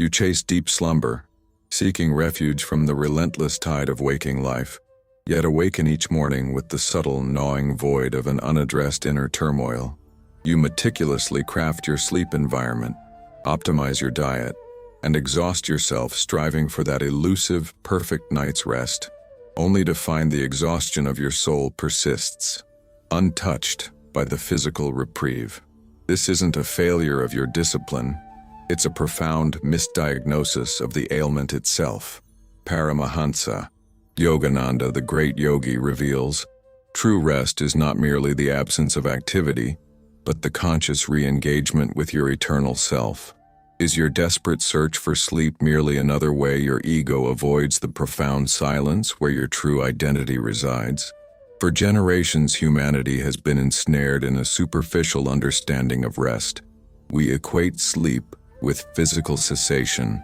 You chase deep slumber, seeking refuge from the relentless tide of waking life, yet awaken each morning with the subtle, gnawing void of an unaddressed inner turmoil. You meticulously craft your sleep environment, optimize your diet, and exhaust yourself striving for that elusive, perfect night's rest, only to find the exhaustion of your soul persists, untouched by the physical reprieve. This isn't a failure of your discipline, it's a profound misdiagnosis of the ailment itself. Paramahansa, Yogananda, the great yogi, reveals, true rest is not merely the absence of activity, but the conscious re-engagement with your eternal self. Is your desperate search for sleep merely another way your ego avoids the profound silence where your true identity resides? For generations, humanity has been ensnared in a superficial understanding of rest. We equate sleep with physical cessation,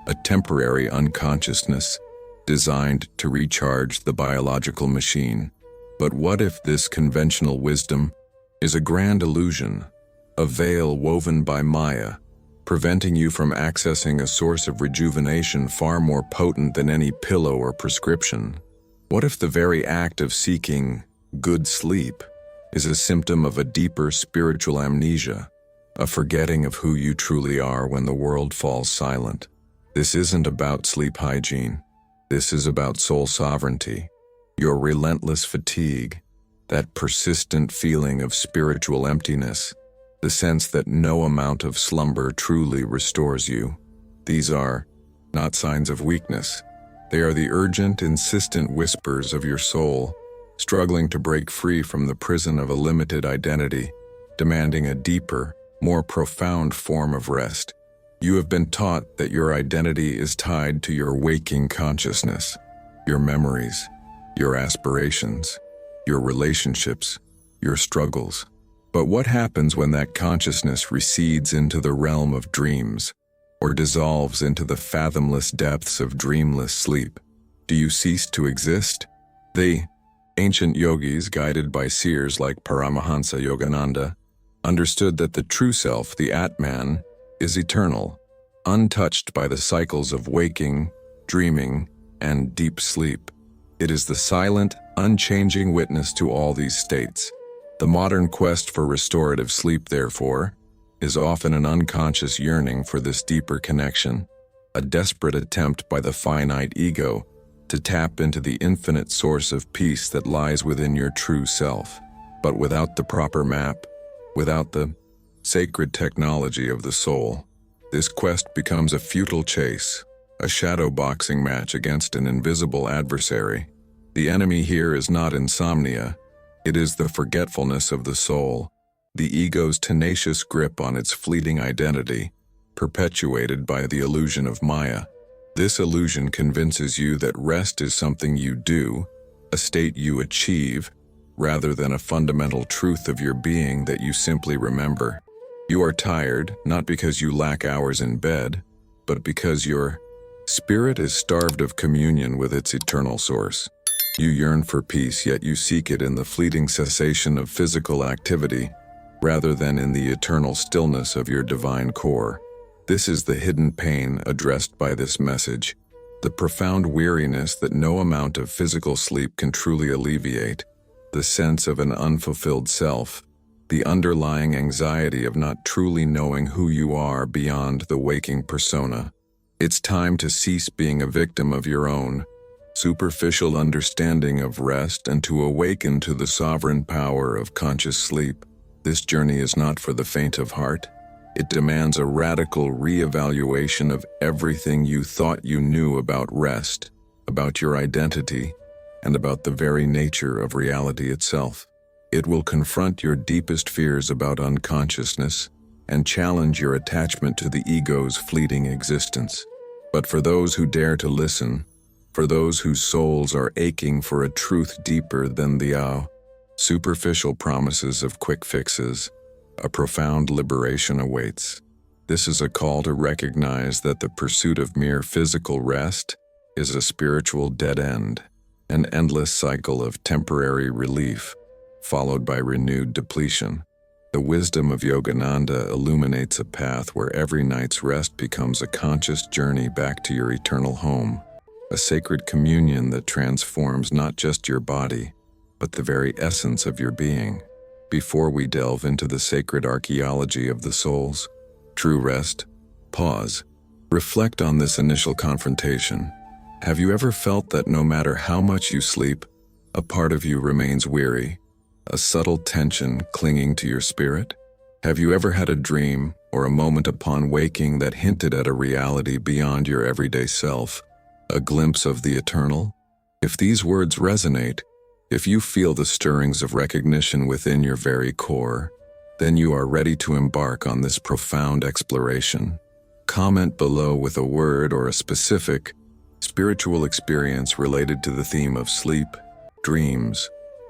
a temporary unconsciousness designed to recharge the biological machine. But what if this conventional wisdom is a grand illusion, a veil woven by Maya, preventing you from accessing a source of rejuvenation far more potent than any pillow or prescription? What if the very act of seeking good sleep is a symptom of a deeper spiritual amnesia, a forgetting of who you truly are when the world falls silent? This isn't about sleep hygiene. This is about soul sovereignty, your relentless fatigue, that persistent feeling of spiritual emptiness, the sense that no amount of slumber truly restores you. These are not signs of weakness. They are the urgent, insistent whispers of your soul, struggling to break free from the prison of a limited identity, demanding a deeper, more profound form of rest. You have been taught that your identity is tied to your waking consciousness, your memories, your aspirations, your relationships, your struggles. But what happens when that consciousness recedes into the realm of dreams, or dissolves into the fathomless depths of dreamless sleep? Do you cease to exist? The ancient yogis, guided by seers like Paramahansa Yogananda, understood that the true self, the Atman, is eternal, untouched by the cycles of waking, dreaming, and deep sleep. It is the silent, unchanging witness to all these states. The modern quest for restorative sleep, therefore, is often an unconscious yearning for this deeper connection, a desperate attempt by the finite ego to tap into the infinite source of peace that lies within your true self. But without the proper map, without the sacred technology of the soul, this quest becomes a futile chase, a shadow boxing match against an invisible adversary. The enemy here is not insomnia, it is the forgetfulness of the soul, the ego's tenacious grip on its fleeting identity, perpetuated by the illusion of Maya. This illusion convinces you that rest is something you do, a state you achieve, rather than a fundamental truth of your being that you simply remember. You are tired, not because you lack hours in bed, but because your spirit is starved of communion with its eternal source. You yearn for peace, yet you seek it in the fleeting cessation of physical activity, rather than in the eternal stillness of your divine core. This is the hidden pain addressed by this message, the profound weariness that no amount of physical sleep can truly alleviate, the sense of an unfulfilled self, the underlying anxiety of not truly knowing who you are beyond the waking persona. It's time to cease being a victim of your own superficial understanding of rest and to awaken to the sovereign power of conscious sleep. This journey is not for the faint of heart. It demands a radical re-evaluation of everything you thought you knew about rest, about your identity, and about the very nature of reality itself. It will confront your deepest fears about unconsciousness and challenge your attachment to the ego's fleeting existence. But for those who dare to listen, for those whose souls are aching for a truth deeper than the superficial promises of quick fixes, a profound liberation awaits. This is a call to recognize that the pursuit of mere physical rest is a spiritual dead end, an endless cycle of temporary relief, followed by renewed depletion. The wisdom of Yogananda illuminates a path where every night's rest becomes a conscious journey back to your eternal home, a sacred communion that transforms not just your body, but the very essence of your being. Before we delve into the sacred archaeology of the soul's true rest, pause. Reflect on this initial confrontation. Have you ever felt that no matter how much you sleep, a part of you remains weary, a subtle tension clinging to your spirit? Have you ever had a dream or a moment upon waking that hinted at a reality beyond your everyday self, a glimpse of the eternal? If these words resonate, if you feel the stirrings of recognition within your very core, then you are ready to embark on this profound exploration. Comment below with a word or a specific, spiritual experience related to the theme of sleep, dreams,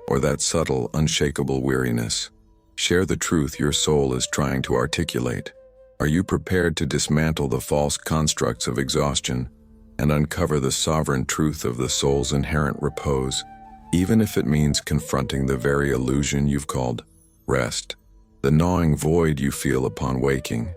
or that subtle, unshakable weariness. Share the truth your soul is trying to articulate. Are you prepared to dismantle the false constructs of exhaustion and uncover the sovereign truth of the soul's inherent repose, even if it means confronting the very illusion you've called rest? The gnawing void you feel upon waking,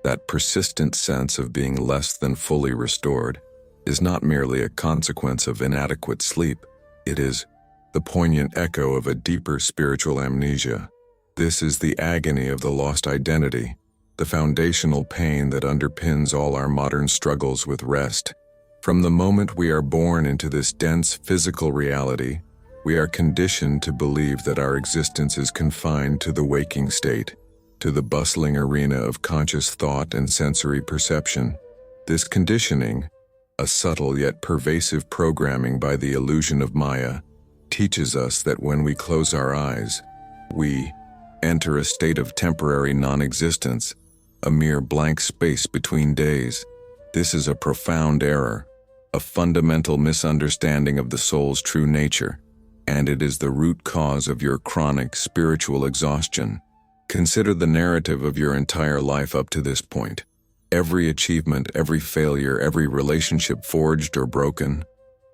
that persistent sense of being less than fully restored, is not merely a consequence of inadequate sleep. It is the poignant echo of a deeper spiritual amnesia. This is the agony of the lost identity, the foundational pain that underpins all our modern struggles with rest. From the moment we are born into this dense physical reality, we are conditioned to believe that our existence is confined to the waking state, to the bustling arena of conscious thought and sensory perception. This conditioning, a subtle yet pervasive programming by the illusion of Maya, teaches us that when we close our eyes, we enter a state of temporary non-existence, a mere blank space between days. This is a profound error, a fundamental misunderstanding of the soul's true nature, and it is the root cause of your chronic spiritual exhaustion. Consider the narrative of your entire life up to this point. Every achievement, every failure, every relationship forged or broken,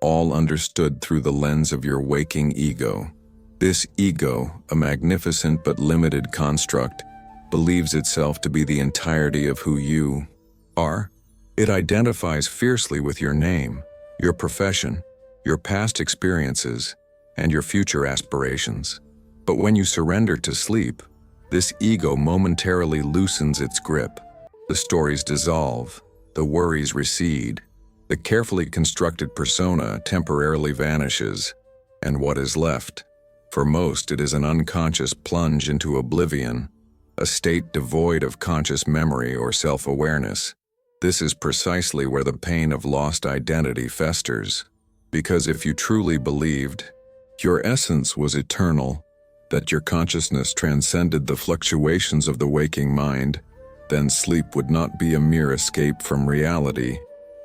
all understood through the lens of your waking ego. This ego, a magnificent but limited construct, believes itself to be the entirety of who you are. It identifies fiercely with your name, your profession, your past experiences, and your future aspirations. But when you surrender to sleep, this ego momentarily loosens its grip. The stories dissolve, the worries recede, the carefully constructed persona temporarily vanishes, and what is left? For most, it is an unconscious plunge into oblivion, a state devoid of conscious memory or self-awareness. This is precisely where the pain of lost identity festers. Because if you truly believed your essence was eternal, that your consciousness transcended the fluctuations of the waking mind, then sleep would not be a mere escape from reality,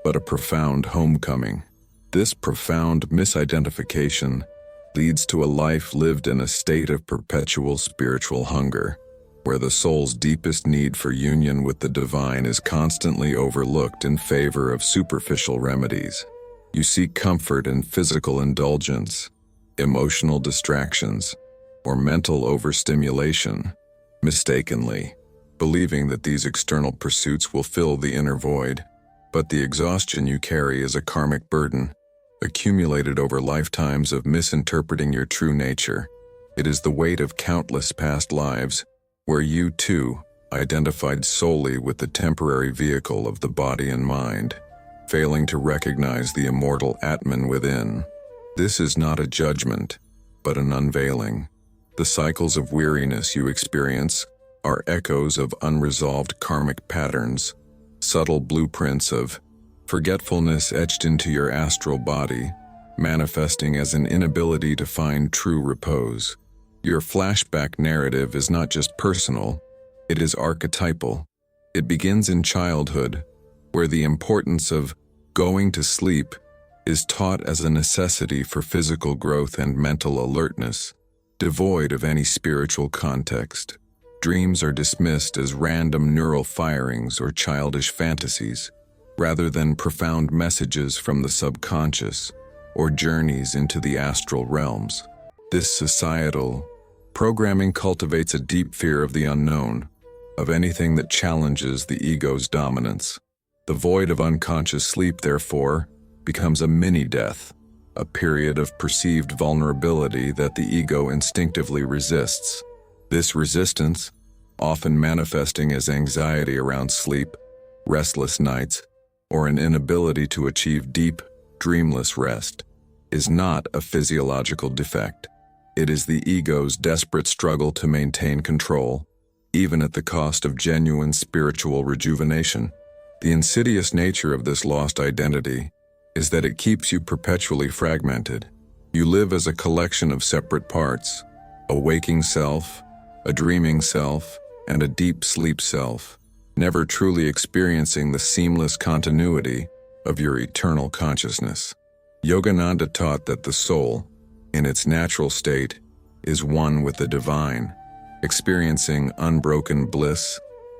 but a profound homecoming. This profound misidentification leads to a life lived in a state of perpetual spiritual hunger, where the soul's deepest need for union with the divine is constantly overlooked in favor of superficial remedies. You seek comfort in physical indulgence, emotional distractions, or mental overstimulation, mistakenly believing that these external pursuits will fill the inner void. But the exhaustion you carry is a karmic burden, accumulated over lifetimes of misinterpreting your true nature. It is the weight of countless past lives, where you, too, identified solely with the temporary vehicle of the body and mind, failing to recognize the immortal Atman within. This is not a judgment, but an unveiling. The cycles of weariness you experience are echoes of unresolved karmic patterns, subtle blueprints of forgetfulness etched into your astral body, manifesting as an inability to find true repose. Your flashback narrative is not just personal, it is archetypal. It begins in childhood, where the importance of going to sleep is taught as a necessity for physical growth and mental alertness, devoid of any spiritual context. Dreams are dismissed as random neural firings or childish fantasies, rather than profound messages from the subconscious or journeys into the astral realms. This societal programming cultivates a deep fear of the unknown, of anything that challenges the ego's dominance. The void of unconscious sleep, therefore, becomes a mini-death, a period of perceived vulnerability that the ego instinctively resists. This resistance, often manifesting as anxiety around sleep, restless nights, or an inability to achieve deep, dreamless rest, is not a physiological defect. It is the ego's desperate struggle to maintain control, even at the cost of genuine spiritual rejuvenation. The insidious nature of this lost identity is that it keeps you perpetually fragmented. You live as a collection of separate parts, a waking self, a dreaming self, and a deep sleep self, never truly experiencing the seamless continuity of your eternal consciousness. Yogananda taught that the soul, in its natural state, is one with the divine, experiencing unbroken bliss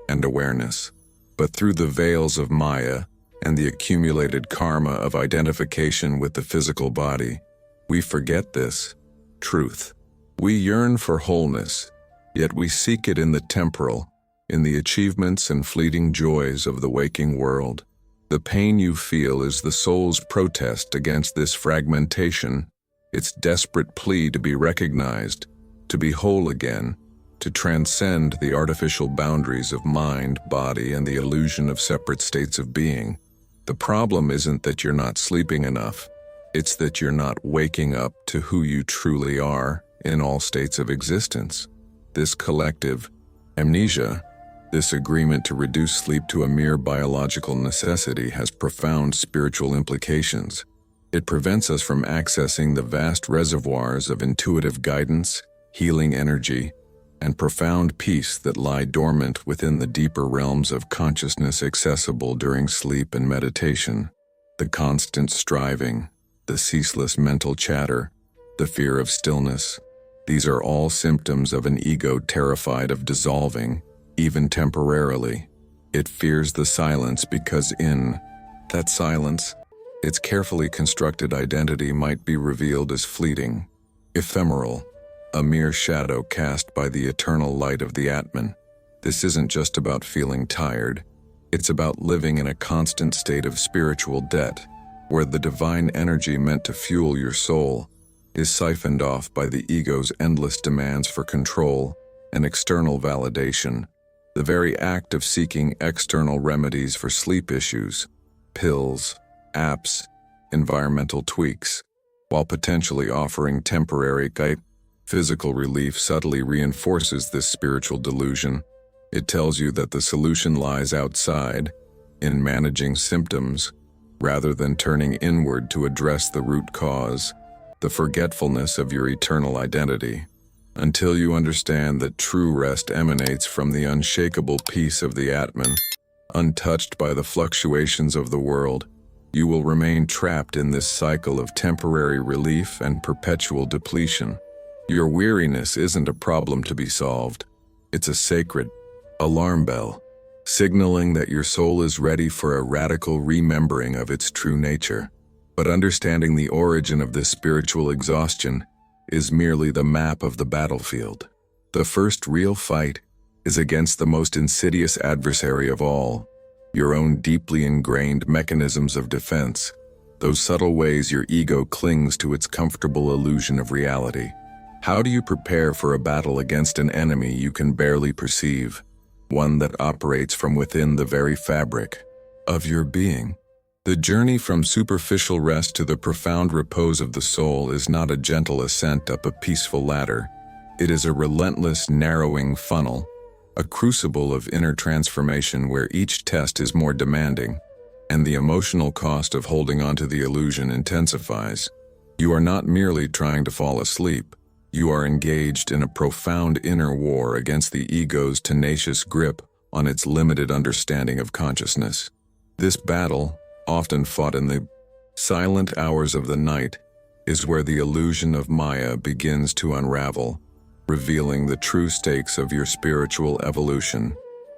and awareness. But through the veils of Maya and the accumulated karma of identification with the physical body, we forget this truth. We yearn for wholeness, yet we seek it in the temporal, in the achievements and fleeting joys of the waking world. The pain you feel is the soul's protest against this fragmentation, its desperate plea to be recognized, to be whole again, to transcend the artificial boundaries of mind, body, and the illusion of separate states of being. The problem isn't that you're not sleeping enough, it's that you're not waking up to who you truly are in all states of existence. This collective amnesia, this agreement to reduce sleep to a mere biological necessity, has profound spiritual implications. It prevents us from accessing the vast reservoirs of intuitive guidance, healing energy, and profound peace that lie dormant within the deeper realms of consciousness accessible during sleep and meditation. The constant striving, the ceaseless mental chatter, the fear of stillness, these are all symptoms of an ego terrified of dissolving, even temporarily. It fears the silence because in that silence, its carefully constructed identity might be revealed as fleeting, ephemeral, a mere shadow cast by the eternal light of the Atman. This isn't just about feeling tired. It's about living in a constant state of spiritual debt, where the divine energy meant to fuel your soul is siphoned off by the ego's endless demands for control and external validation. The very act of seeking external remedies for sleep issues, pills, apps, environmental tweaks, while potentially offering temporary physical relief, subtly reinforces this spiritual delusion. It tells you that the solution lies outside, in managing symptoms, rather than turning inward to address the root cause, the forgetfulness of your eternal identity. Until you understand that true rest emanates from the unshakable peace of the Atman, untouched by the fluctuations of the world, you will remain trapped in this cycle of temporary relief and perpetual depletion. Your weariness isn't a problem to be solved. It's a sacred alarm bell, signaling that your soul is ready for a radical remembering of its true nature. But understanding the origin of this spiritual exhaustion is merely the map of the battlefield. The first real fight is against the most insidious adversary of all, your own deeply ingrained mechanisms of defense, those subtle ways your ego clings to its comfortable illusion of reality. How do you prepare for a battle against an enemy you can barely perceive, one that operates from within the very fabric of your being? The journey from superficial rest to the profound repose of the soul is not a gentle ascent up a peaceful ladder. It is a relentless, narrowing funnel, a crucible of inner transformation where each test is more demanding, and the emotional cost of holding on to the illusion intensifies. You are not merely trying to fall asleep. You are engaged in a profound inner war against the ego's tenacious grip on its limited understanding of consciousness. This battle, often fought in the silent hours of the night, is where the illusion of Maya begins to unravel, revealing the true stakes of your spiritual evolution.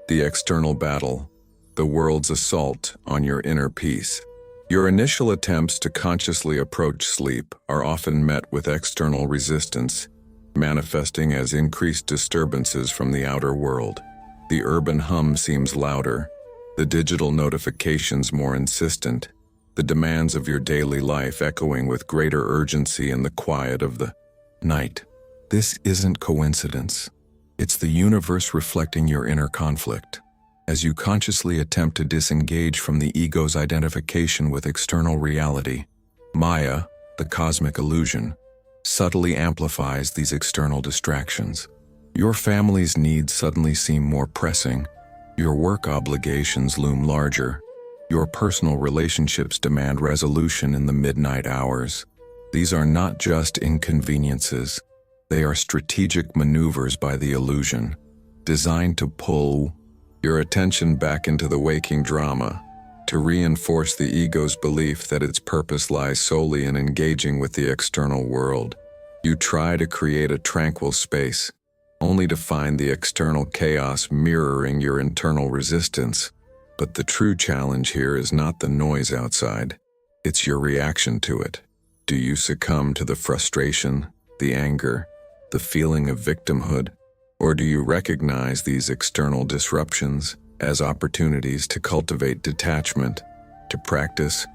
The external battle, the world's assault on your inner peace. Your initial attempts to consciously approach sleep are often met with external resistance, manifesting as increased disturbances from the outer world. The urban hum seems louder, the digital notifications more insistent, the demands of your daily life echoing with greater urgency in the quiet of the night. This isn't coincidence. It's the universe reflecting your inner conflict. As you consciously attempt to disengage from the ego's identification with external reality, Maya, the cosmic illusion, subtly amplifies these external distractions. Your family's needs suddenly seem more pressing, your work obligations loom larger, your personal relationships demand resolution in the midnight hours. These are not just inconveniences, they are strategic maneuvers by the illusion, designed to pull your attention back into the waking drama, to reinforce the ego's belief that its purpose lies solely in engaging with the external world. You try to create a tranquil space, only to find the external chaos mirroring your internal resistance. But the true challenge here is not the noise outside, it's your reaction to it. Do you succumb to the frustration, the anger, the feeling of victimhood? Or do you recognize these external disruptions as opportunities to cultivate detachment, to practice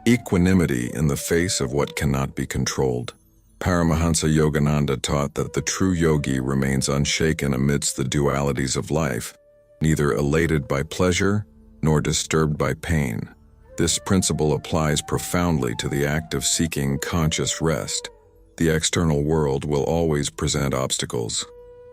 equanimity in the face of what cannot be controlled? Paramahansa Yogananda taught that the true yogi remains unshaken amidst the dualities of life, neither elated by pleasure nor disturbed by pain. This principle applies profoundly to the act of seeking conscious rest. The external world will always present obstacles.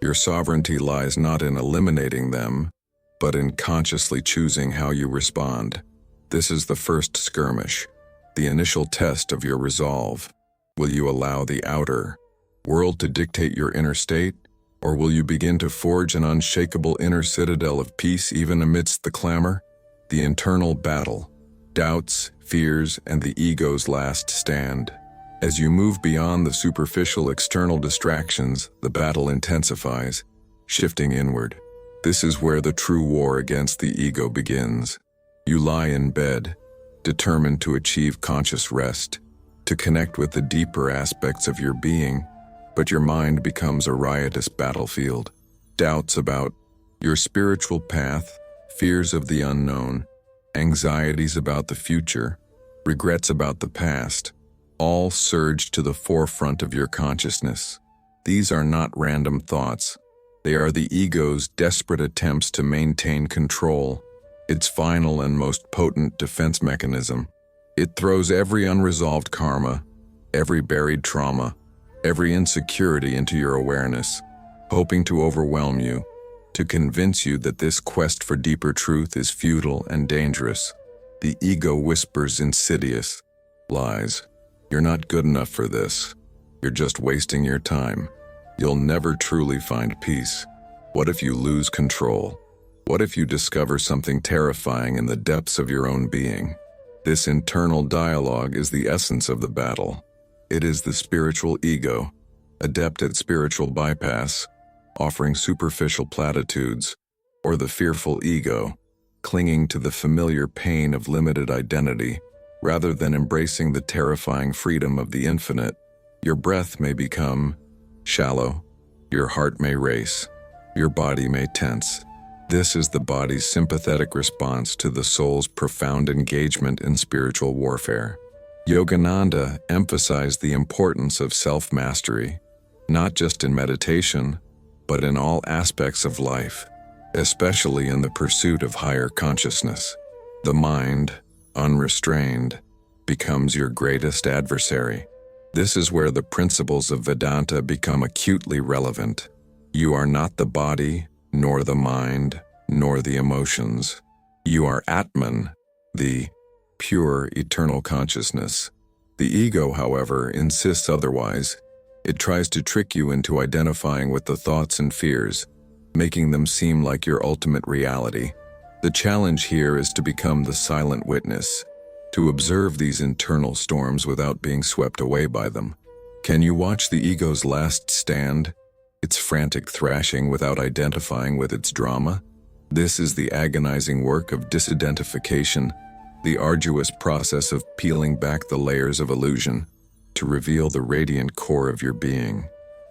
Your sovereignty lies not in eliminating them, but in consciously choosing how you respond. This is the first skirmish, the initial test of your resolve. Will you allow the outer world to dictate your inner state, or will you begin to forge an unshakable inner citadel of peace even amidst the clamor? The internal battle, doubts, fears, and the ego's last stand. As you move beyond the superficial external distractions, the battle intensifies, shifting inward. This is where the true war against the ego begins. You lie in bed, determined to achieve conscious rest, to connect with the deeper aspects of your being, but your mind becomes a riotous battlefield. Doubts about your spiritual path, fears of the unknown, anxieties about the future, regrets about the past, all surge to the forefront of your consciousness. These are not random thoughts. They are the ego's desperate attempts to maintain control, its final and most potent defense mechanism. It throws every unresolved karma, every buried trauma, every insecurity into your awareness, hoping to overwhelm you, to convince you that this quest for deeper truth is futile and dangerous. The ego whispers insidious lies. You're not good enough for this. You're just wasting your time. You'll never truly find peace. What if you lose control? What if you discover something terrifying in the depths of your own being? This internal dialogue is the essence of the battle. It is the spiritual ego, adept at spiritual bypass, offering superficial platitudes, or the fearful ego, clinging to the familiar pain of limited identity, rather than embracing the terrifying freedom of the infinite. Your breath may become shallow, your heart may race, your body may tense. This is the body's sympathetic response to the soul's profound engagement in spiritual warfare. Yogananda emphasized the importance of self-mastery, not just in meditation, but in all aspects of life, especially in the pursuit of higher consciousness. The mind, unrestrained, becomes your greatest adversary. This is where the principles of Vedanta become acutely relevant. You are not the body, nor the mind, nor the emotions. You are Atman, the pure, eternal consciousness. The ego, however, insists otherwise. It tries to trick you into identifying with the thoughts and fears, making them seem like your ultimate reality. The challenge here is to become the silent witness, to observe these internal storms without being swept away by them. Can you watch the ego's last stand, its frantic thrashing without identifying with its drama? This is the agonizing work of disidentification, the arduous process of peeling back the layers of illusion to reveal the radiant core of your being.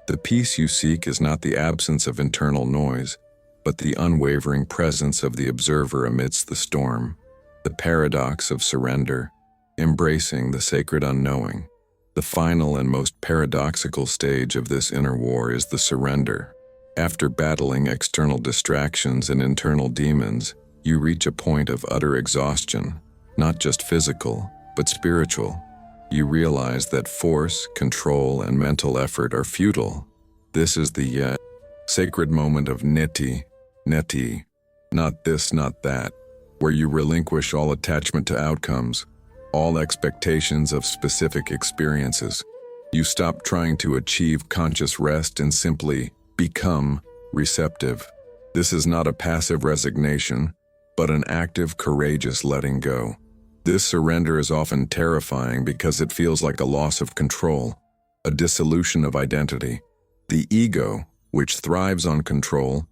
The peace you seek is not the absence of internal noise, but the unwavering presence of the observer amidst the storm. The paradox of surrender, embracing the sacred unknowing. The final and most paradoxical stage of this inner war is the surrender. After battling external distractions and internal demons, you reach a point of utter exhaustion, not just physical, but spiritual. You realize that force, control, and mental effort are futile. This is the sacred moment of neti, not this, not that, where you relinquish all attachment to outcomes, all expectations of specific experiences. You stop trying to achieve conscious rest and simply become receptive. This is not a passive resignation, but an active, courageous letting go. This surrender is often terrifying because it feels like a loss of control, a dissolution of identity. The ego, which thrives on control,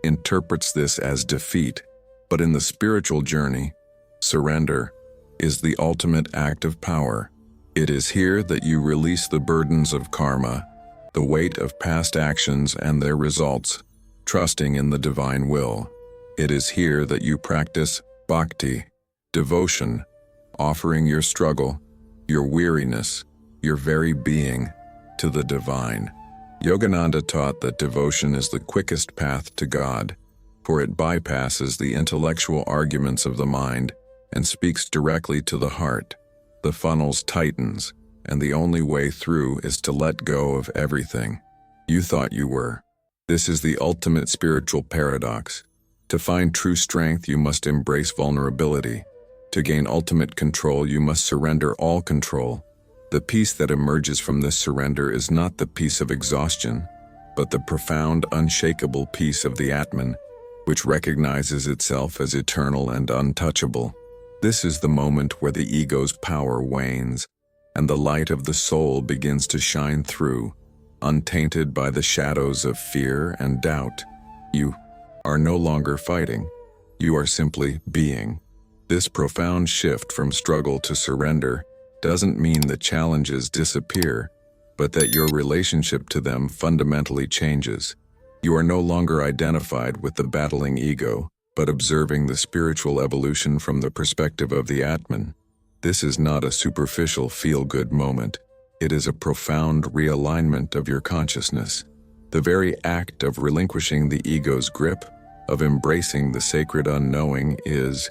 interprets this as defeat, but in the spiritual journey, surrender is the ultimate act of power. It is here that you release the burdens of karma, the weight of past actions and their results, trusting in the divine will. It is here that you practice bhakti, devotion, offering your struggle, your weariness, your very being to the divine. Yogananda taught that devotion is the quickest path to God, for it bypasses the intellectual arguments of the mind and speaks directly to the heart. The funnel tightens, and the only way through is to let go of everything you thought you were. This is the ultimate spiritual paradox. To find true strength, you must embrace vulnerability. To gain ultimate control, you must surrender all control. The peace that emerges from this surrender is not the peace of exhaustion, but the profound, unshakable peace of the Atman, which recognizes itself as eternal and untouchable. This is the moment where the ego's power wanes, and the light of the soul begins to shine through, untainted by the shadows of fear and doubt. You are no longer fighting. You are simply being. This profound shift from struggle to surrender doesn't mean that challenges disappear, but that your relationship to them fundamentally changes. You are no longer identified with the battling ego, but observing the spiritual evolution from the perspective of the Atman. This is not a superficial feel-good moment. It is a profound realignment of your consciousness. The very act of relinquishing the ego's grip, of embracing the sacred unknowing, is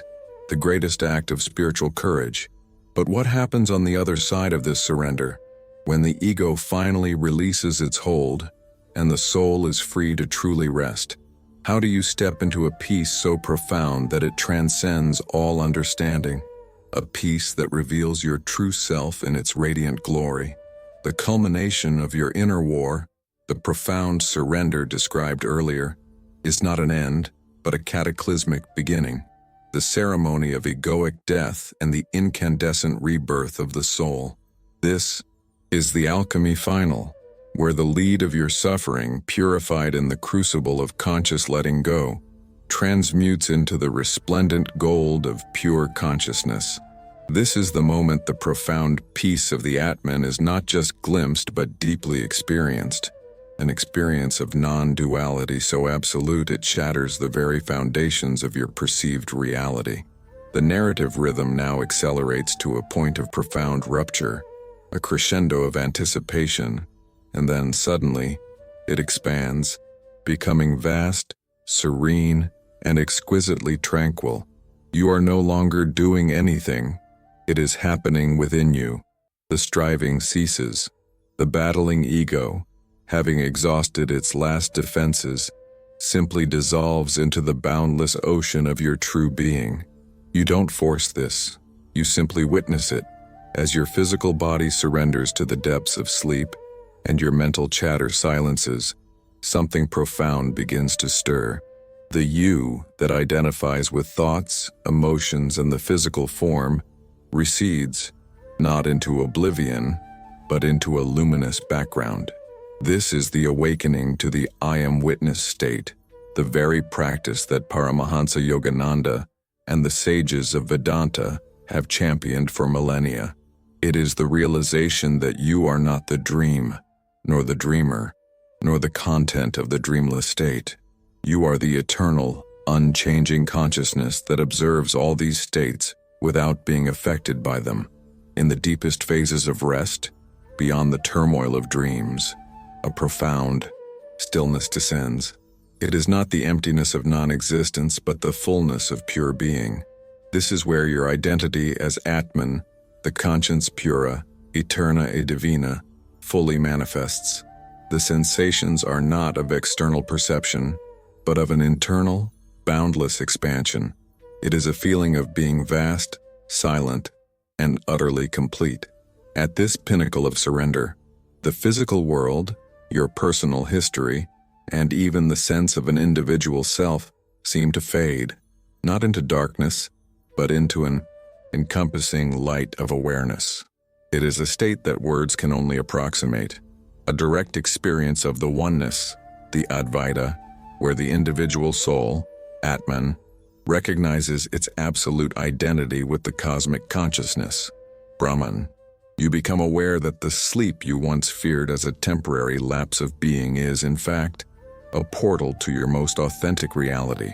the greatest act of spiritual courage. But what happens on the other side of this surrender? When the ego finally releases its hold and the soul is free to truly rest, how do you step into a peace so profound that it transcends all understanding? A peace that reveals your true self in its radiant glory. The culmination of your inner war, the profound surrender described earlier, is not an end, but a cataclysmic beginning. The ceremony of egoic death and the incandescent rebirth of the soul. This is the alchemy final, where the lead of your suffering, purified in the crucible of conscious letting go, transmutes into the resplendent gold of pure consciousness. This is the moment the profound peace of the Atman is not just glimpsed but deeply experienced. An experience of non-duality so absolute it shatters the very foundations of your perceived reality. The narrative rhythm now accelerates to a point of profound rupture, a crescendo of anticipation, and then suddenly it expands, becoming vast, serene, and exquisitely tranquil. You are no longer doing anything. It is happening within you. The striving ceases. The battling ego, having exhausted its last defenses, simply dissolves into the boundless ocean of your true being. You don't force this. You simply witness it. As your physical body surrenders to the depths of sleep and your mental chatter silences, something profound begins to stir. The you that identifies with thoughts, emotions, and the physical form recedes, not into oblivion, but into a luminous background. This is the awakening to the I am witness state, the very practice that Paramahansa Yogananda and the sages of Vedanta have championed for millennia. It is the realization that you are not the dream, nor the dreamer. nor the content of the dreamless state. You are the eternal, unchanging consciousness that observes all these states without being affected by them. In the deepest phases of rest, beyond the turmoil of dreams, a profound stillness descends. It is not the emptiness of non-existence, but the fullness of pure being. This is where your identity as Atman, the conscience pura, eterna e divina, fully manifests. The sensations are not of external perception, but of an internal, boundless expansion. It is a feeling of being vast, silent, and utterly complete. At this pinnacle of surrender, the physical world, your personal history, and even the sense of an individual self seem to fade, not into darkness, but into an encompassing light of awareness. It is a state that words can only approximate, a direct experience of the oneness, the Advaita, where the individual soul, Atman, recognizes its absolute identity with the cosmic consciousness, Brahman. You become aware that the sleep you once feared as a temporary lapse of being is, in fact, a portal to your most authentic reality.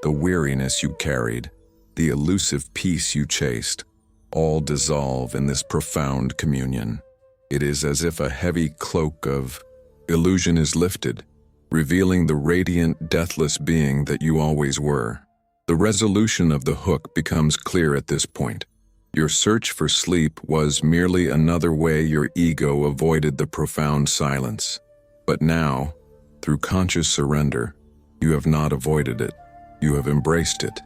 The weariness you carried, the elusive peace you chased, all dissolve in this profound communion. It is as if a heavy cloak of illusion is lifted, revealing the radiant, deathless being that you always were. The resolution of the hook becomes clear at this point. Your search for sleep was merely another way your ego avoided the profound silence. But now, through conscious surrender, you have not avoided it. You have embraced it.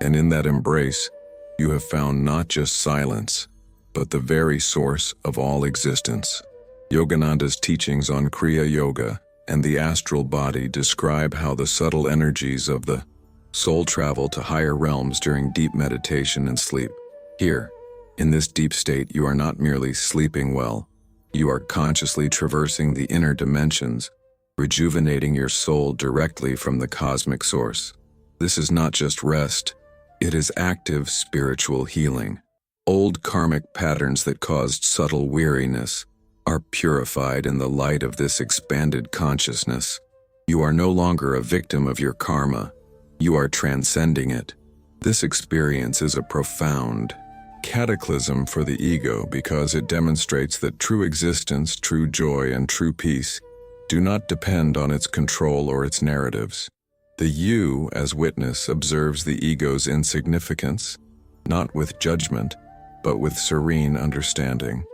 And in that embrace, you have found not just silence, but the very source of all existence. Yogananda's teachings on Kriya Yoga and the astral body describe how the subtle energies of the soul travel to higher realms during deep meditation and sleep. Here, in this deep state, you are not merely sleeping well, you are consciously traversing the inner dimensions, rejuvenating your soul directly from the cosmic source. This is not just rest, it is active spiritual healing. Old karmic patterns that caused subtle weariness are purified in the light of this expanded consciousness. You are no longer a victim of your karma, you are transcending it. This experience is a profound cataclysm for the ego because it demonstrates that true existence, true joy, and true peace do not depend on its control or its narratives. The you, as witness, observes the ego's insignificance, not with judgment, but with serene understanding.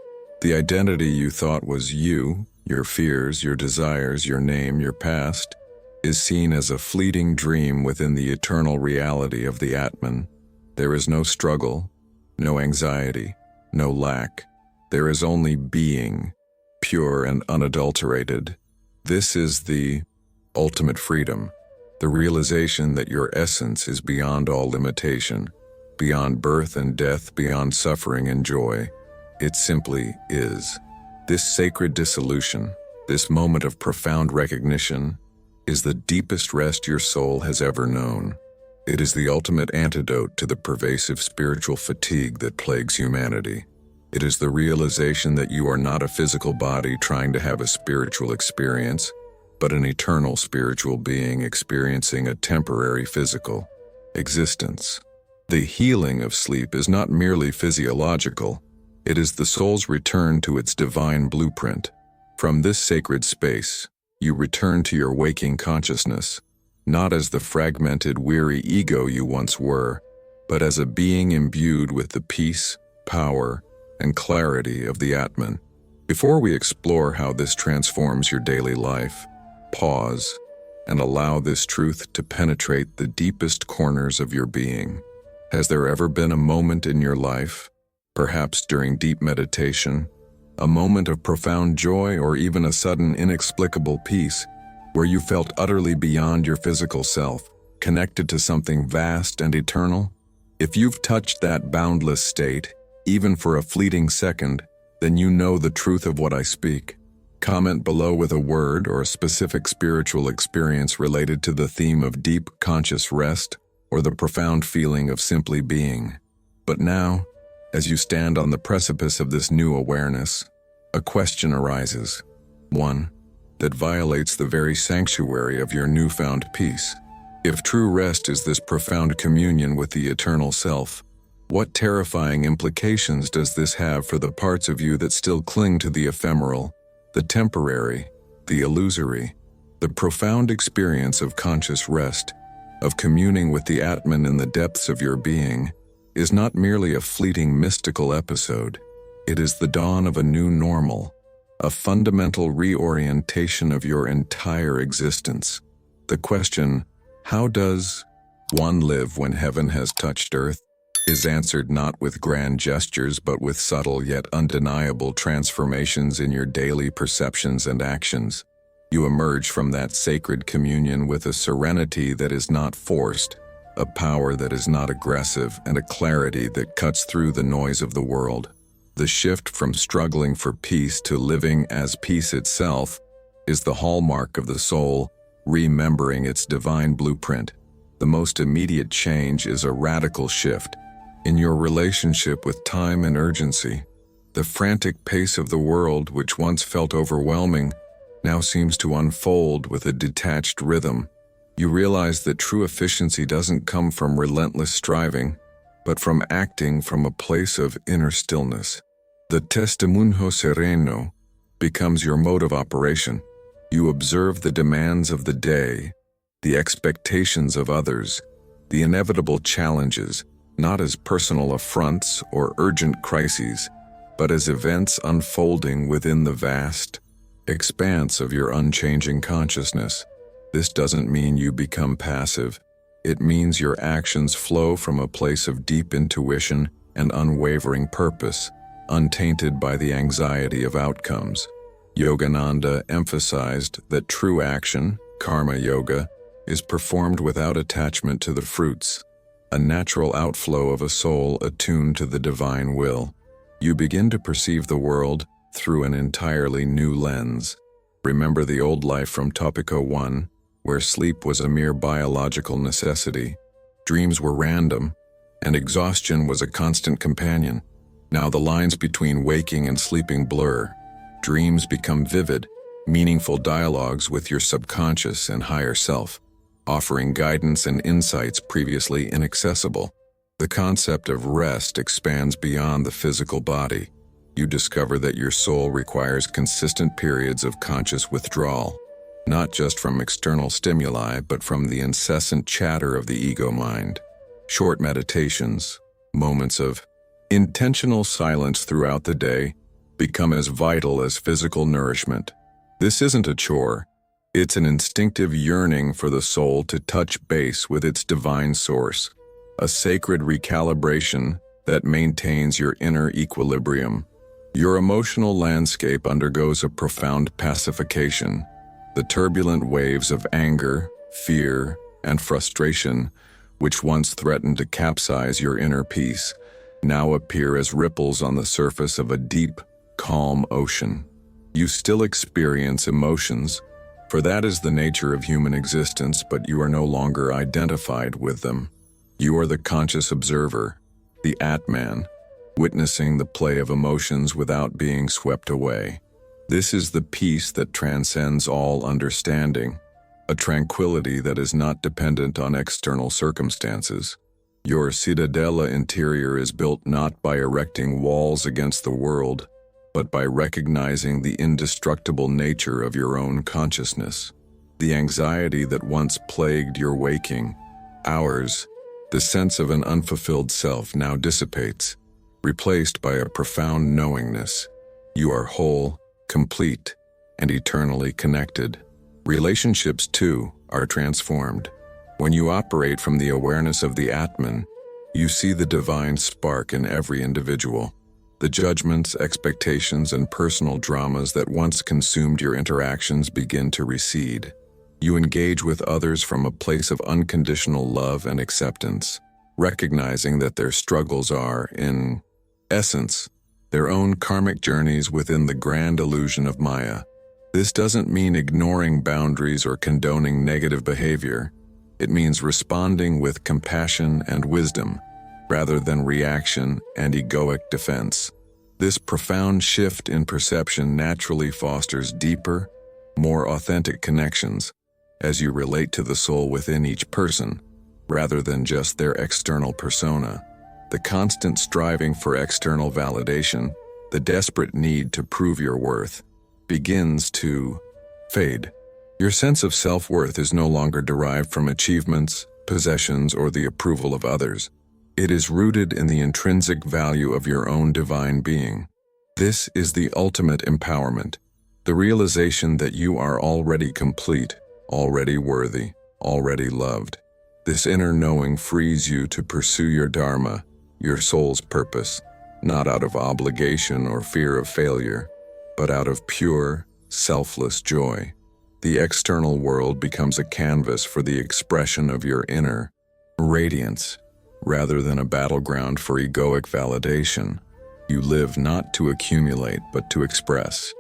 The identity you thought was you, your fears, your desires, your name, your past, is seen as a fleeting dream within the eternal reality of the Atman. There is no struggle, no anxiety, no lack. There is only being, pure and unadulterated. This is the ultimate freedom, the realization that your essence is beyond all limitation, beyond birth and death, beyond suffering and joy. It simply is. This sacred dissolution, this moment of profound recognition, is the deepest rest your soul has ever known. It is the ultimate antidote to the pervasive spiritual fatigue that plagues humanity. It is the realization that you are not a physical body trying to have a spiritual experience, but an eternal spiritual being experiencing a temporary physical existence. The healing of sleep is not merely physiological, it is the soul's return to its divine blueprint. From this sacred space, you return to your waking consciousness, not as the fragmented, weary ego you once were, but as a being imbued with the peace, power, and clarity of the Atman. Before we explore how this transforms your daily life, pause and allow this truth to penetrate the deepest corners of your being. Has there ever been a moment in your life, perhaps during deep meditation, a moment of profound joy or even a sudden inexplicable peace, where you felt utterly beyond your physical self, connected to something vast and eternal? If you've touched that boundless state, even for a fleeting second, then you know the truth of what I speak. Comment below with a word or a specific spiritual experience related to the theme of deep conscious rest or the profound feeling of simply being. But now, as you stand on the precipice of this new awareness, a question arises. 1. that violates the very sanctuary of your newfound peace. If true rest is this profound communion with the eternal self, what terrifying implications does this have for the parts of you that still cling to the ephemeral, the temporary, the illusory? The profound experience of conscious rest, of communing with the Atman in the depths of your being, is not merely a fleeting mystical episode. It is the dawn of a new normal, a fundamental reorientation of your entire existence. The question, how does one live when heaven has touched earth, is answered not with grand gestures but with subtle yet undeniable transformations in your daily perceptions and actions. You emerge from that sacred communion with a serenity that is not forced, a power that is not aggressive, and a clarity that cuts through the noise of the world. The shift from struggling for peace to living as peace itself is the hallmark of the soul, remembering its divine blueprint. The most immediate change is a radical shift in your relationship with time and urgency. The frantic pace of the world, which once felt overwhelming, now seems to unfold with a detached rhythm. You realize that true efficiency doesn't come from relentless striving, but from acting from a place of inner stillness. The testimonio sereno becomes your mode of operation. You observe the demands of the day, the expectations of others, the inevitable challenges, not as personal affronts or urgent crises, but as events unfolding within the vast expanse of your unchanging consciousness. This doesn't mean you become passive. It means your actions flow from a place of deep intuition and unwavering purpose, untainted by the anxiety of outcomes. Yogananda emphasized that true action, karma yoga, is performed without attachment to the fruits, a natural outflow of a soul attuned to the divine will. You begin to perceive the world through an entirely new lens. Remember the old life from Topico 1, where sleep was a mere biological necessity, dreams were random, and exhaustion was a constant companion. Now the lines between waking and sleeping blur. Dreams become vivid, meaningful dialogues with your subconscious and higher self, offering guidance and insights previously inaccessible. The concept of rest expands beyond the physical body. You discover that your soul requires consistent periods of conscious withdrawal, not just from external stimuli, but from the incessant chatter of the ego mind. Short meditations, moments of intentional silence throughout the day, become as vital as physical nourishment. This isn't a chore. It's an instinctive yearning for the soul to touch base with its divine source, a sacred recalibration that maintains your inner equilibrium. Your emotional landscape undergoes a profound pacification. The turbulent waves of anger, fear, and frustration, which once threatened to capsize your inner peace, now appear as ripples on the surface of a deep, calm ocean. You still experience emotions, for that is the nature of human existence, but you are no longer identified with them. You are the conscious observer, the Atman, witnessing the play of emotions without being swept away. This is the peace that transcends all understanding, a tranquility that is not dependent on external circumstances. Your citadella interior is built not by erecting walls against the world, but by recognizing the indestructible nature of your own consciousness. The anxiety that once plagued your waking hours, the sense of an unfulfilled self, now dissipates, replaced by a profound knowingness. You are whole, complete, and eternally connected. Relationships, too, are transformed. When you operate from the awareness of the Atman, you see the divine spark in every individual. The judgments, expectations, and personal dramas that once consumed your interactions begin to recede. You engage with others from a place of unconditional love and acceptance, recognizing that their struggles are, in essence, their own karmic journeys within the grand illusion of Maya. This doesn't mean ignoring boundaries or condoning negative behavior. It means responding with compassion and wisdom, rather than reaction and egoic defense. This profound shift in perception naturally fosters deeper, more authentic connections, as you relate to the soul within each person, rather than just their external persona. The constant striving for external validation, the desperate need to prove your worth, begins to fade. Your sense of self-worth is no longer derived from achievements, possessions, or the approval of others. It is rooted in the intrinsic value of your own divine being. This is the ultimate empowerment, the realization that you are already complete, already worthy, already loved. This inner knowing frees you to pursue your dharma, your soul's purpose, not out of obligation or fear of failure, but out of pure, selfless joy. The external world becomes a canvas for the expression of your inner radiance, rather than a battleground for egoic validation. You live not to accumulate, but to express,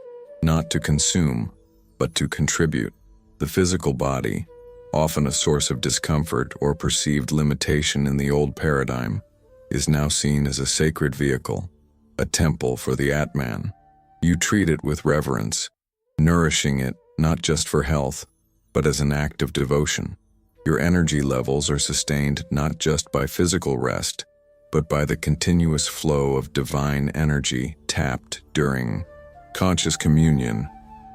not to consume, but to contribute. The physical body, often a source of discomfort or perceived limitation in the old paradigm, is now seen as a sacred vehicle, a temple for the Atman. You treat it with reverence, nourishing it not just for health, but as an act of devotion. Your energy levels are sustained not just by physical rest, but by the continuous flow of divine energy tapped during conscious communion.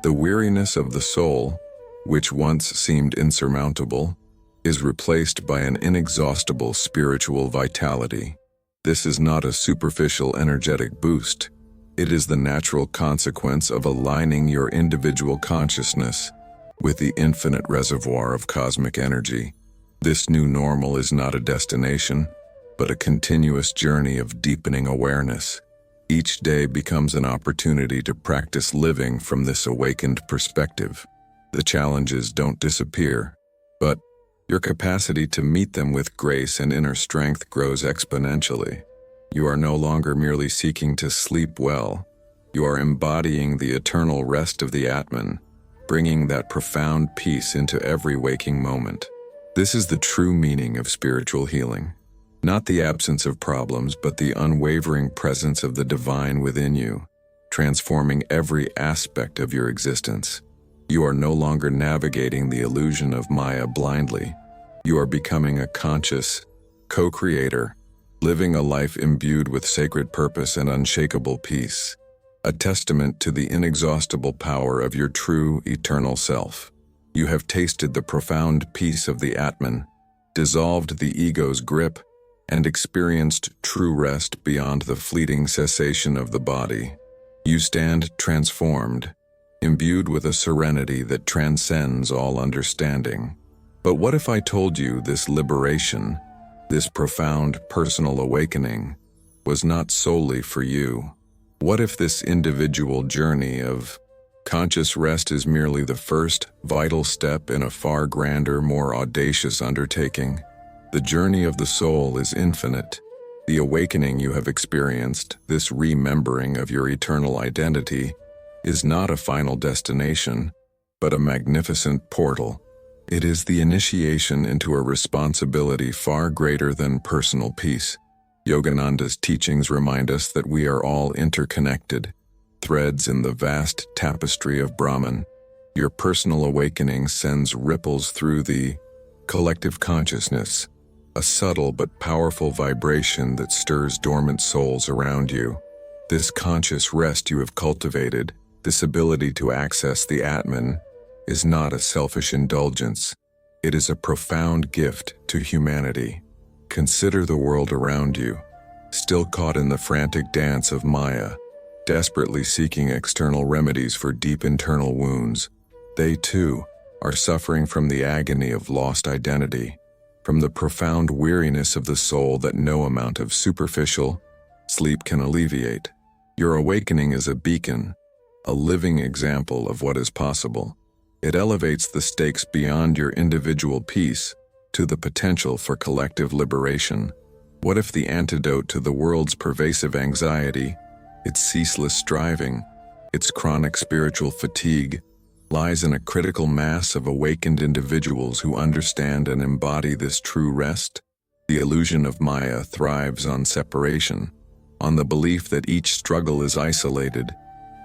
The weariness of the soul, which once seemed insurmountable, is replaced by an inexhaustible spiritual vitality. This is not a superficial energetic boost. It is the natural consequence of aligning your individual consciousness with the infinite reservoir of cosmic energy. This new normal is not a destination, but a continuous journey of deepening awareness. Each day becomes an opportunity to practice living from this awakened perspective. The challenges don't disappear, but your capacity to meet them with grace and inner strength grows exponentially. You are no longer merely seeking to sleep well. You are embodying the eternal rest of the Atman, bringing that profound peace into every waking moment. This is the true meaning of spiritual healing. Not the absence of problems, but the unwavering presence of the divine within you, transforming every aspect of your existence. You are no longer navigating the illusion of Maya blindly. You are becoming a conscious co-creator, living a life imbued with sacred purpose and unshakable peace, a testament to the inexhaustible power of your true, eternal self. You have tasted the profound peace of the Atman, dissolved the ego's grip, and experienced true rest beyond the fleeting cessation of the body. You stand transformed, imbued with a serenity that transcends all understanding. But what if I told you this liberation, this profound personal awakening, was not solely for you? What if this individual journey of conscious rest is merely the first vital step in a far grander, more audacious undertaking? The journey of the soul is infinite. The awakening you have experienced, this remembering of your eternal identity, is not a final destination, but a magnificent portal. It is the initiation into a responsibility far greater than personal peace. Yogananda's teachings remind us that we are all interconnected, threads in the vast tapestry of Brahman. Your personal awakening sends ripples through the collective consciousness, a subtle but powerful vibration that stirs dormant souls around you. This conscious rest you have cultivated, this ability to access the Atman, is not a selfish indulgence. It is a profound gift to humanity. Consider the world around you, still caught in the frantic dance of Maya, desperately seeking external remedies for deep internal wounds. They, too, are suffering from the agony of lost identity, from the profound weariness of the soul that no amount of superficial sleep can alleviate. Your awakening is a beacon, a living example of what is possible. It elevates the stakes beyond your individual peace to the potential for collective liberation. What if the antidote to the world's pervasive anxiety, its ceaseless striving, its chronic spiritual fatigue, lies in a critical mass of awakened individuals who understand and embody this true rest? The illusion of Maya thrives on separation, on the belief that each struggle is isolated,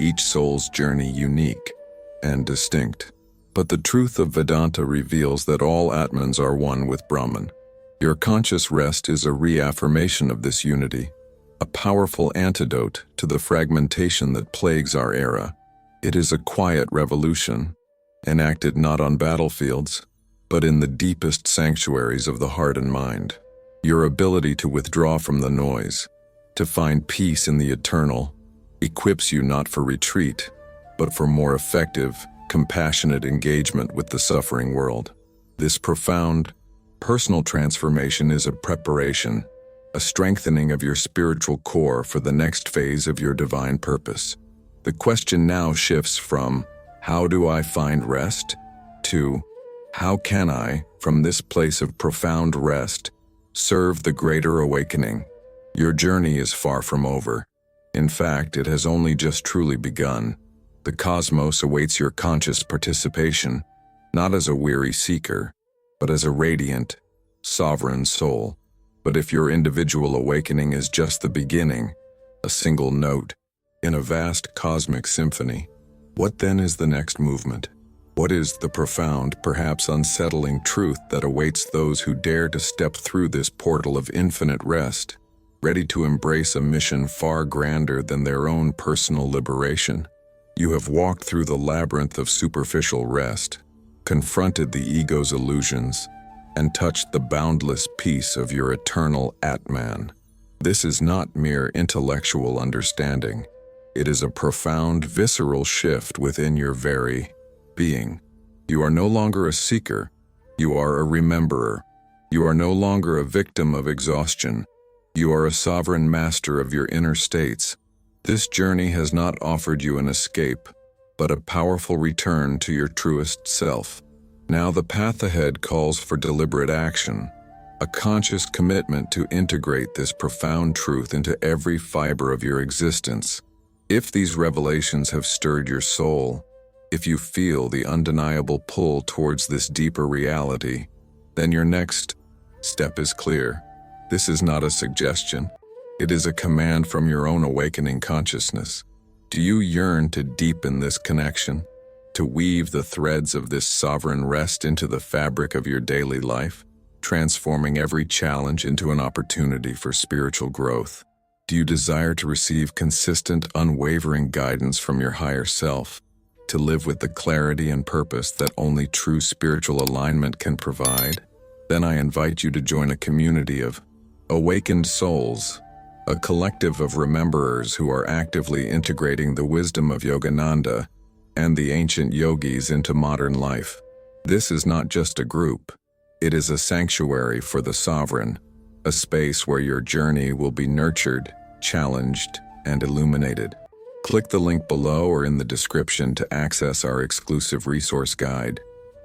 each soul's journey unique. and distinct. But the truth of Vedanta reveals that all Atmans are one with Brahman. Your conscious rest is a reaffirmation of this unity, a powerful antidote to the fragmentation that plagues our era. It is a quiet revolution, enacted not on battlefields, but in the deepest sanctuaries of the heart and mind. Your ability to withdraw from the noise, to find peace in the eternal, equips you not for retreat, but for more effective, compassionate engagement with the suffering world. This profound, personal transformation is a preparation, a strengthening of your spiritual core for the next phase of your divine purpose. The question now shifts from, how do I find rest? To, how can I, from this place of profound rest, serve the greater awakening? Your journey is far from over. In fact, it has only just truly begun. The cosmos awaits your conscious participation, not as a weary seeker, but as a radiant, sovereign soul. But if your individual awakening is just the beginning, a single note in a vast cosmic symphony, what then is the next movement? What is the profound, perhaps unsettling truth that awaits those who dare to step through this portal of infinite rest, ready to embrace a mission far grander than their own personal liberation? You have walked through the labyrinth of superficial rest, confronted the ego's illusions, and touched the boundless peace of your eternal Atman. This is not mere intellectual understanding. It is a profound, visceral shift within your very being. You are no longer a seeker. You are a rememberer. You are no longer a victim of exhaustion. You are a sovereign master of your inner states. This journey has not offered you an escape, but a powerful return to your truest self. Now the path ahead calls for deliberate action, a conscious commitment to integrate this profound truth into every fiber of your existence. If these revelations have stirred your soul, if you feel the undeniable pull towards this deeper reality, then your next step is clear. This is not a suggestion. It is a command from your own awakening consciousness. Do you yearn to deepen this connection, to weave the threads of this sovereign rest into the fabric of your daily life, transforming every challenge into an opportunity for spiritual growth? Do you desire to receive consistent, unwavering guidance from your higher self, to live with the clarity and purpose that only true spiritual alignment can provide? Then I invite you to join a community of awakened souls, a collective of rememberers who are actively integrating the wisdom of Yogananda and the ancient yogis into modern life. This is not just a group. It is a sanctuary for the sovereign, a space where your journey will be nurtured, challenged, and illuminated. Click the link below or in the description to access our exclusive resource guide,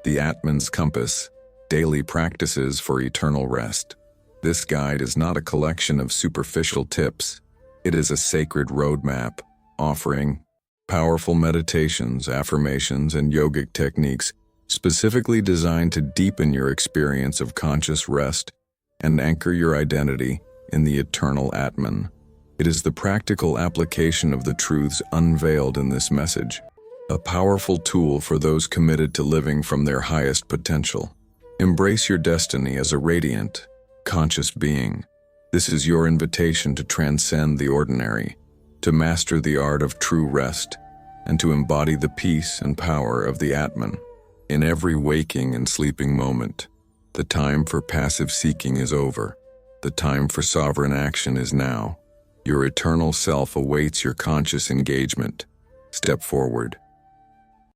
The Atman's Compass, Daily Practices for Eternal Rest. This guide is not a collection of superficial tips. It is a sacred roadmap, offering powerful meditations, affirmations, and yogic techniques specifically designed to deepen your experience of conscious rest and anchor your identity in the eternal Atman. It is the practical application of the truths unveiled in this message, a powerful tool for those committed to living from their highest potential. Embrace your destiny as a radiant, conscious being. This is your invitation to transcend the ordinary, to master the art of true rest, and to embody the peace and power of the Atman. In every waking and sleeping moment, the time for passive seeking is over. The time for sovereign action is now. Your eternal self awaits your conscious engagement. Step forward,